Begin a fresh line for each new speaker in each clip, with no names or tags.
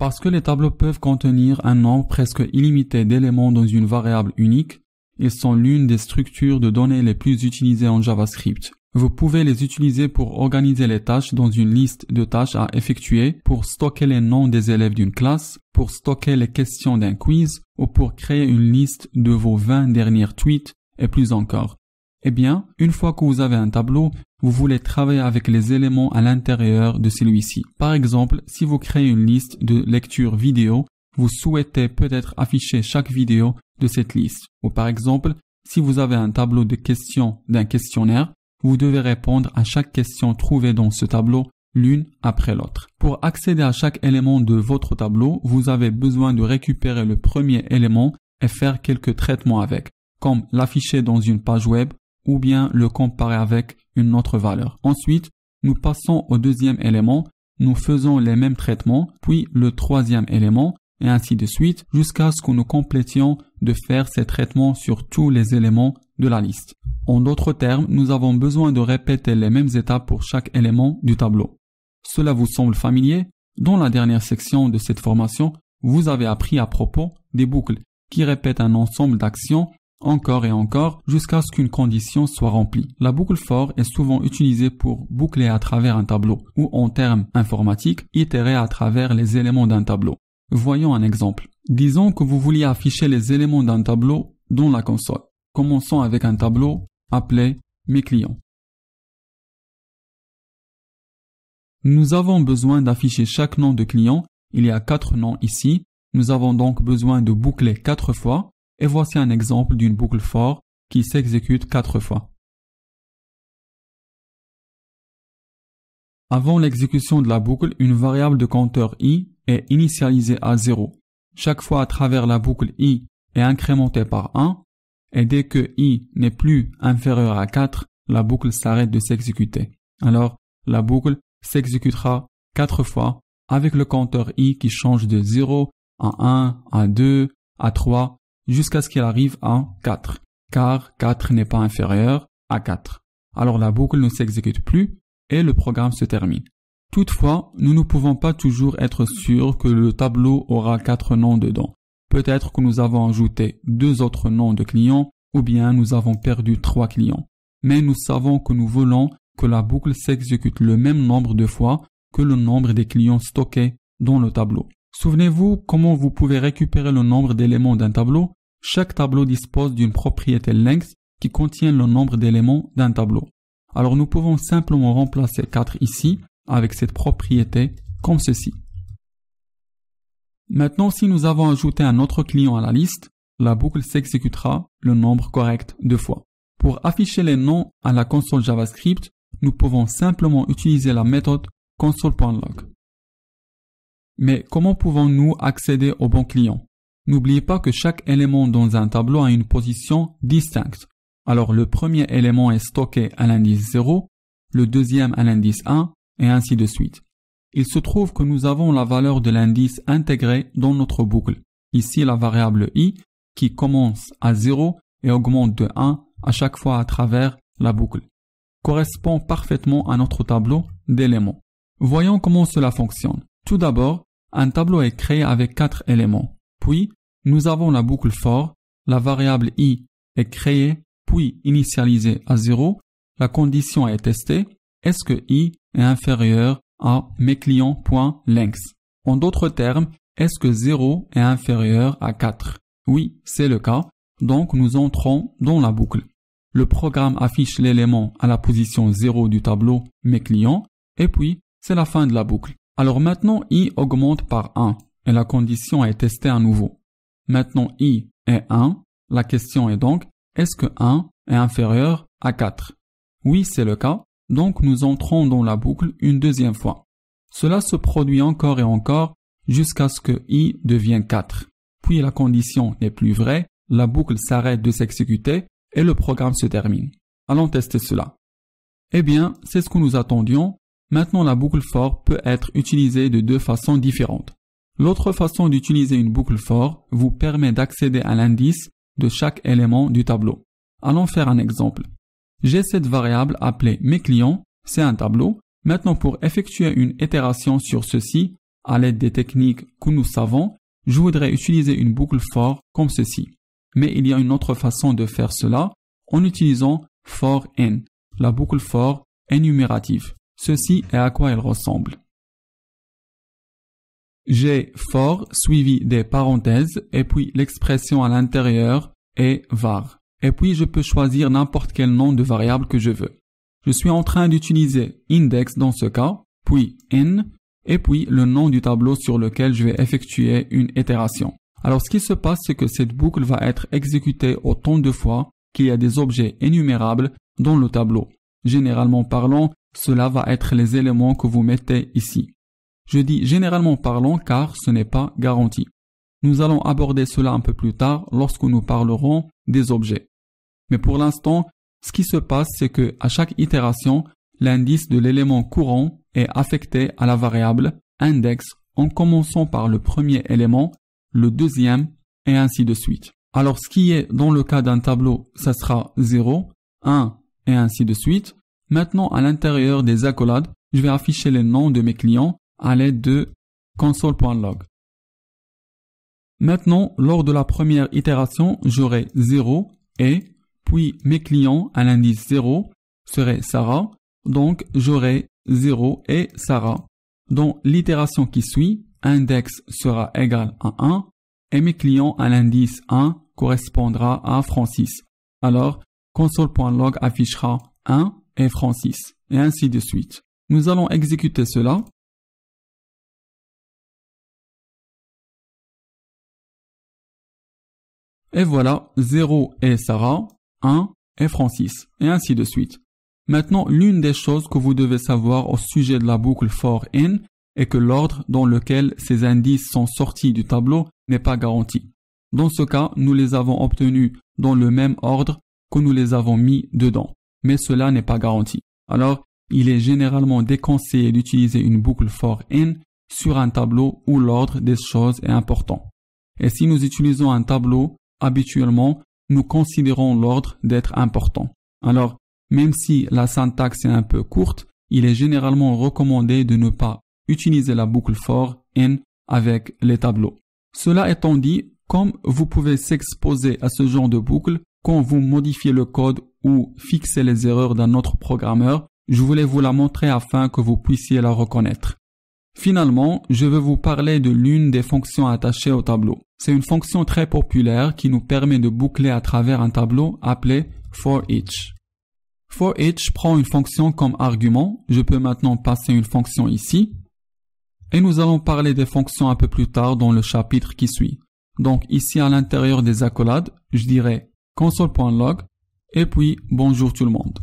Parce que les tableaux peuvent contenir un nombre presque illimité d'éléments dans une variable unique, ils sont l'une des structures de données les plus utilisées en JavaScript. Vous pouvez les utiliser pour organiser les tâches dans une liste de tâches à effectuer, pour stocker les noms des élèves d'une classe, pour stocker les questions d'un quiz ou pour créer une liste de vos 20 derniers tweets et plus encore. Eh bien, une fois que vous avez un tableau, vous voulez travailler avec les éléments à l'intérieur de celui-ci. Par exemple, si vous créez une liste de lecture vidéo, vous souhaitez peut-être afficher chaque vidéo de cette liste. Ou par exemple, si vous avez un tableau de questions d'un questionnaire, vous devez répondre à chaque question trouvée dans ce tableau l'une après l'autre. Pour accéder à chaque élément de votre tableau, vous avez besoin de récupérer le premier élément et faire quelques traitements avec, comme l'afficher dans une page web ou bien le comparer avec une autre valeur. Ensuite, nous passons au deuxième élément, nous faisons les mêmes traitements, puis le troisième élément, et ainsi de suite, jusqu'à ce que nous complétions de faire ces traitements sur tous les éléments de la liste. En d'autres termes, nous avons besoin de répéter les mêmes étapes pour chaque élément du tableau. Cela vous semble familier? Dans la dernière section de cette formation, vous avez appris à propos des boucles qui répètent un ensemble d'actions encore et encore jusqu'à ce qu'une condition soit remplie. La boucle for est souvent utilisée pour boucler à travers un tableau ou en termes informatiques, itérer à travers les éléments d'un tableau. Voyons un exemple. Disons que vous vouliez afficher les éléments d'un tableau dans la console. Commençons avec un tableau appelé « Mes clients ». Nous avons besoin d'afficher chaque nom de client. Il y a 4 noms ici. Nous avons donc besoin de boucler 4 fois. Et voici un exemple d'une boucle for qui s'exécute 4 fois. Avant l'exécution de la boucle, une variable de compteur i est initialisée à 0. Chaque fois à travers la boucle i est incrémentée par 1 et dès que i n'est plus inférieur à 4, la boucle s'arrête de s'exécuter. Alors, la boucle s'exécutera 4 fois avec le compteur i qui change de 0 à 1, à 2, à 3, jusqu'à ce qu'il arrive à 4, car 4 n'est pas inférieur à 4. Alors la boucle ne s'exécute plus et le programme se termine. Toutefois, nous ne pouvons pas toujours être sûrs que le tableau aura 4 noms dedans. Peut-être que nous avons ajouté 2 autres noms de clients ou bien nous avons perdu 3 clients. Mais nous savons que nous voulons que la boucle s'exécute le même nombre de fois que le nombre des clients stockés dans le tableau. Souvenez-vous comment vous pouvez récupérer le nombre d'éléments d'un tableau. Chaque tableau dispose d'une propriété length qui contient le nombre d'éléments d'un tableau. Alors nous pouvons simplement remplacer 4 ici avec cette propriété comme ceci. Maintenant, si nous avons ajouté un autre client à la liste, la boucle s'exécutera le nombre correct de fois. Pour afficher les noms à la console JavaScript, nous pouvons simplement utiliser la méthode console.log. Mais comment pouvons-nous accéder au bon client? N'oubliez pas que chaque élément dans un tableau a une position distincte. Alors le premier élément est stocké à l'indice 0, le deuxième à l'indice 1, et ainsi de suite. Il se trouve que nous avons la valeur de l'indice intégrée dans notre boucle. Ici la variable i qui commence à 0 et augmente de 1 à chaque fois à travers la boucle. Correspond parfaitement à notre tableau d'éléments. Voyons comment cela fonctionne. Tout d'abord, un tableau est créé avec 4 éléments. Puis, nous avons la boucle for, la variable i est créée, puis initialisée à 0. La condition est testée. Est-ce que i est inférieur à mesclients.length? En d'autres termes, est-ce que 0 est inférieur à 4? Oui, c'est le cas. Donc, nous entrons dans la boucle. Le programme affiche l'élément à la position 0 du tableau mesclients et puis, c'est la fin de la boucle. Alors maintenant, i augmente par 1 et la condition est testée à nouveau. Maintenant, i est 1. La question est donc, est-ce que 1 est inférieur à 4? Oui, c'est le cas. Donc, nous entrons dans la boucle une deuxième fois. Cela se produit encore et encore jusqu'à ce que i devienne 4. Puis la condition n'est plus vraie, la boucle s'arrête de s'exécuter et le programme se termine. Allons tester cela. Eh bien, c'est ce que nous attendions. Maintenant, la boucle for peut être utilisée de 2 façons différentes. L'autre façon d'utiliser une boucle for vous permet d'accéder à l'indice de chaque élément du tableau. Allons faire un exemple. J'ai cette variable appelée mesclients, c'est un tableau. Maintenant, pour effectuer une itération sur ceci, à l'aide des techniques que nous savons, je voudrais utiliser une boucle for comme ceci. Mais il y a une autre façon de faire cela en utilisant for in. La boucle for énumérative. Ceci est à quoi elle ressemble. J'ai for suivi des parenthèses et puis l'expression à l'intérieur est var. Et puis je peux choisir n'importe quel nom de variable que je veux. Je suis en train d'utiliser index dans ce cas, puis in, et puis le nom du tableau sur lequel je vais effectuer une itération. Alors ce qui se passe, c'est que cette boucle va être exécutée autant de fois qu'il y a des objets énumérables dans le tableau. Généralement parlant, cela va être les éléments que vous mettez ici. Je dis généralement parlant car ce n'est pas garanti. Nous allons aborder cela un peu plus tard lorsque nous parlerons des objets. Mais pour l'instant, ce qui se passe, c'est que à chaque itération, l'indice de l'élément courant est affecté à la variable index en commençant par le premier élément, le deuxième et ainsi de suite. Alors ce qui est dans le cas d'un tableau, ça sera 0, 1 et ainsi de suite. Maintenant, à l'intérieur des accolades, je vais afficher les noms de mes clients à l'aide de console.log. Maintenant, lors de la première itération, j'aurai 0 et puis mes clients à l'indice 0 seraient Sarah, donc j'aurai 0 et Sarah. Dans l'itération qui suit, index sera égal à 1 et mes clients à l'indice 1 correspondra à Francis. Alors, console.log affichera 1 et Francis, et ainsi de suite. Nous allons exécuter cela. Et voilà, 0 est Sarah, 1 est Francis, et ainsi de suite. Maintenant, l'une des choses que vous devez savoir au sujet de la boucle for in est que l'ordre dans lequel ces indices sont sortis du tableau n'est pas garanti. Dans ce cas, nous les avons obtenus dans le même ordre que nous les avons mis dedans, mais cela n'est pas garanti. Alors, il est généralement déconseillé d'utiliser une boucle for in sur un tableau où l'ordre des choses est important. Et si nous utilisons un tableau, habituellement, nous considérons l'ordre d'être important. Alors, même si la syntaxe est un peu courte, il est généralement recommandé de ne pas utiliser la boucle for in avec les tableaux. Cela étant dit, comme vous pouvez s'exposer à ce genre de boucle quand vous modifiez le code ou fixez les erreurs d'un autre programmeur, je voulais vous la montrer afin que vous puissiez la reconnaître. Finalement, je vais vous parler de l'une des fonctions attachées au tableau. C'est une fonction très populaire qui nous permet de boucler à travers un tableau appelé for each. For each prend une fonction comme argument. Je peux maintenant passer une fonction ici. Et nous allons parler des fonctions un peu plus tard dans le chapitre qui suit. Donc ici à l'intérieur des accolades, je dirais console.log et puis bonjour tout le monde.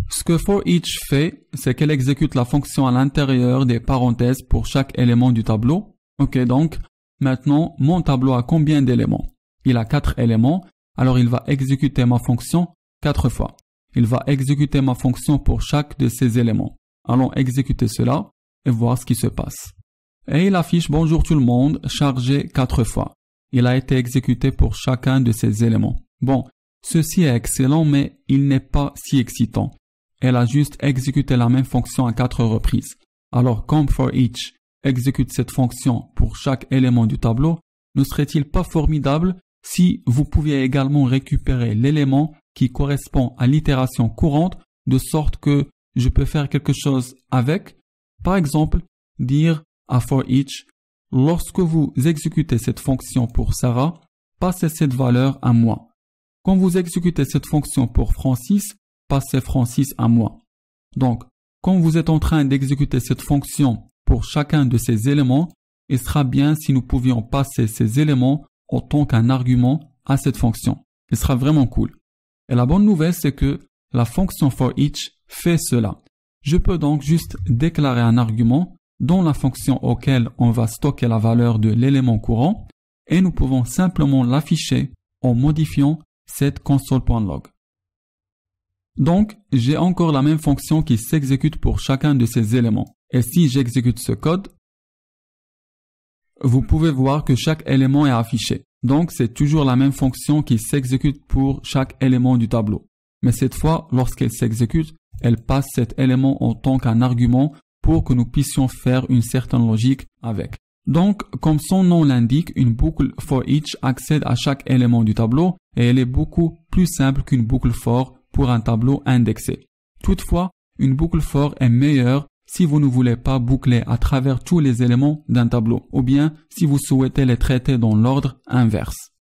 Ce que for each fait, c'est qu'elle exécute la fonction à l'intérieur des parenthèses pour chaque élément du tableau. Ok, donc maintenant mon tableau a combien d'éléments? Il a 4 éléments, alors il va exécuter ma fonction 4 fois. Il va exécuter ma fonction pour chaque de ces éléments. Allons exécuter cela et voir ce qui se passe. Et il affiche bonjour tout le monde chargé 4 fois. Il a été exécuté pour chacun de ces éléments. Bon, ceci est excellent, mais il n'est pas si excitant. Elle a juste exécuté la même fonction à 4 reprises. Alors, comme for each exécute cette fonction pour chaque élément du tableau, ne serait-il pas formidable si vous pouviez également récupérer l'élément qui correspond à l'itération courante de sorte que je peux faire quelque chose avec? Par exemple, dire à for each, lorsque vous exécutez cette fonction pour Sarah, passez cette valeur à moi. Quand vous exécutez cette fonction pour Francis, passez Francis à moi. Donc, quand vous êtes en train d'exécuter cette fonction pour chacun de ces éléments, il sera bien si nous pouvions passer ces éléments en tant qu'un argument à cette fonction. Il sera vraiment cool. Et la bonne nouvelle, c'est que la fonction for each fait cela. Je peux donc juste déclarer un argument dans la fonction auquel on va stocker la valeur de l'élément courant et nous pouvons simplement l'afficher en modifiant cette console.log. Donc, j'ai encore la même fonction qui s'exécute pour chacun de ces éléments. Et si j'exécute ce code, vous pouvez voir que chaque élément est affiché. Donc, c'est toujours la même fonction qui s'exécute pour chaque élément du tableau. Mais cette fois, lorsqu'elle s'exécute, elle passe cet élément en tant qu'un argument pour que nous puissions faire une certaine logique avec. Donc, comme son nom l'indique, une boucle for each accède à chaque élément du tableau et elle est beaucoup plus simple qu'une boucle for pour un tableau indexé. Toutefois, une boucle for est meilleure si vous ne voulez pas boucler à travers tous les éléments d'un tableau ou bien si vous souhaitez les traiter dans l'ordre inverse.